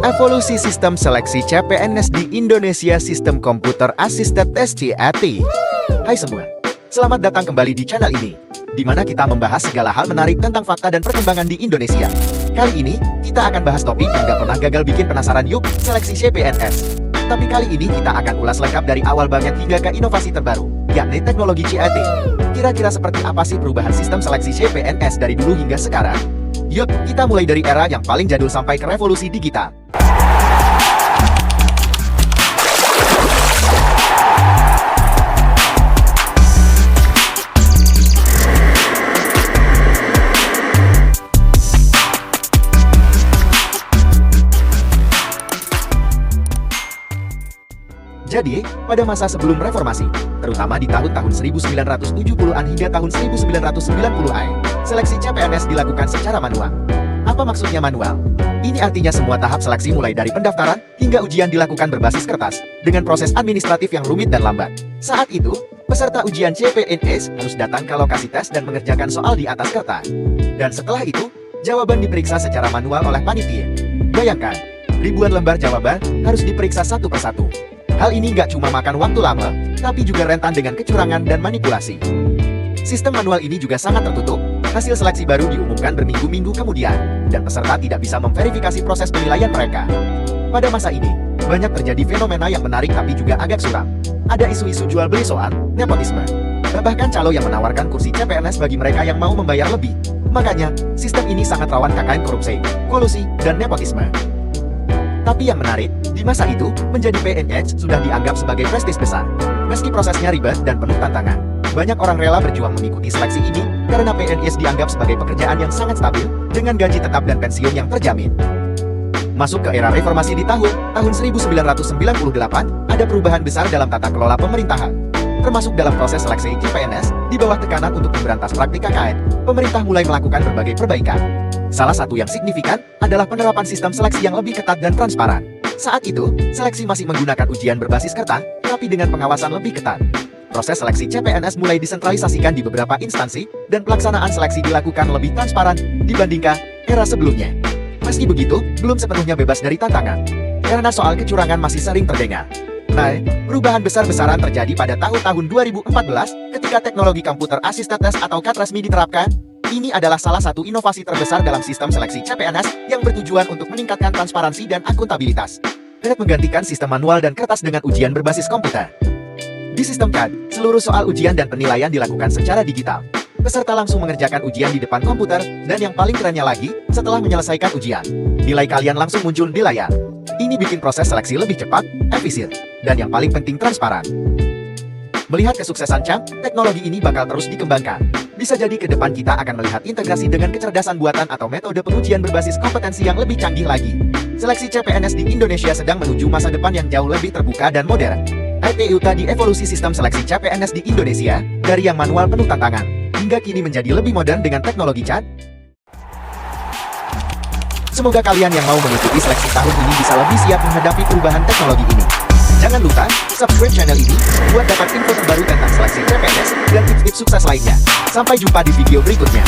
Evolusi sistem seleksi CPNS di Indonesia Sistem Computer Assisted Test (CAT). Hai semua, selamat datang kembali di channel ini, di mana kita membahas segala hal menarik tentang fakta dan perkembangan di Indonesia. Kali ini, kita akan bahas topik yang gak pernah gagal bikin penasaran yuk, seleksi CPNS. Tapi kali ini kita akan ulas lengkap dari awal banget hingga ke inovasi terbaru, yakni teknologi CAT. Kira-kira seperti apa sih perubahan sistem seleksi CPNS dari dulu hingga sekarang? Yuk, kita mulai dari era yang paling jadul sampai ke revolusi digital. Jadi, pada masa sebelum reformasi, terutama di tahun-tahun 1970-an hingga tahun 1990-an, seleksi CPNS dilakukan secara manual. Apa maksudnya manual? Ini artinya semua tahap seleksi mulai dari pendaftaran hingga ujian dilakukan berbasis kertas, dengan proses administratif yang rumit dan lambat. Saat itu, peserta ujian CPNS harus datang ke lokasi tes dan mengerjakan soal di atas kertas. Dan setelah itu, jawaban diperiksa secara manual oleh panitia. Bayangkan, ribuan lembar jawaban harus diperiksa satu persatu. Hal ini nggak cuma makan waktu lama, tapi juga rentan dengan kecurangan dan manipulasi. Sistem manual ini juga sangat tertutup. Hasil seleksi baru diumumkan berminggu-minggu kemudian, dan peserta tidak bisa memverifikasi proses penilaian mereka. Pada masa ini, banyak terjadi fenomena yang menarik tapi juga agak suram. Ada isu-isu jual beli soal nepotisme. Bahkan calo yang menawarkan kursi CPNS bagi mereka yang mau membayar lebih. Makanya, sistem ini sangat rawan KKN korupsi, kolusi, dan nepotisme. Tapi yang menarik, di masa itu, menjadi PNS sudah dianggap sebagai prestis besar. Meski prosesnya ribet dan penuh tantangan, banyak orang rela berjuang mengikuti seleksi ini karena PNS dianggap sebagai pekerjaan yang sangat stabil, dengan gaji tetap dan pensiun yang terjamin. Masuk ke era reformasi di tahun 1998, ada perubahan besar dalam tata kelola pemerintahan. Termasuk dalam proses seleksi CPNS, di bawah tekanan untuk memberantas praktik KKN, pemerintah mulai melakukan berbagai perbaikan. Salah satu yang signifikan adalah penerapan sistem seleksi yang lebih ketat dan transparan. Saat itu, seleksi masih menggunakan ujian berbasis kertas, tapi dengan pengawasan lebih ketat. Proses seleksi CPNS mulai disentralisasikan di beberapa instansi, dan pelaksanaan seleksi dilakukan lebih transparan dibandingkan era sebelumnya. Meski begitu, belum sepenuhnya bebas dari tantangan, karena soal kecurangan masih sering terdengar. Nah, perubahan besar-besaran terjadi pada tahun 2014 ketika teknologi komputer assisted test atau CAT resmi diterapkan. Ini adalah salah satu inovasi terbesar dalam sistem seleksi CPNS yang bertujuan untuk meningkatkan transparansi dan akuntabilitas. Dan menggantikan sistem manual dan kertas dengan ujian berbasis komputer. Di sistem CAT, seluruh soal ujian dan penilaian dilakukan secara digital. Peserta langsung mengerjakan ujian di depan komputer, dan yang paling kerennya lagi, setelah menyelesaikan ujian, nilai kalian langsung muncul di layar. Ini bikin proses seleksi lebih cepat, efisien, dan yang paling penting transparan. Melihat kesuksesan CAT, teknologi ini bakal terus dikembangkan. Bisa jadi ke depan kita akan melihat integrasi dengan kecerdasan buatan atau metode pengujian berbasis kompetensi yang lebih canggih lagi. Seleksi CPNS di Indonesia sedang menuju masa depan yang jauh lebih terbuka dan modern. ITU tadi evolusi sistem seleksi CPNS di Indonesia, dari yang manual penuh tantangan, hingga kini menjadi lebih modern dengan teknologi CAT. Semoga kalian yang mau mengikuti seleksi tahun ini bisa lebih siap menghadapi perubahan teknologi ini. Jangan lupa subscribe channel ini buat dapat info terbaru tentang seleksi CPNS dan tips-tips sukses lainnya. Sampai jumpa di video berikutnya.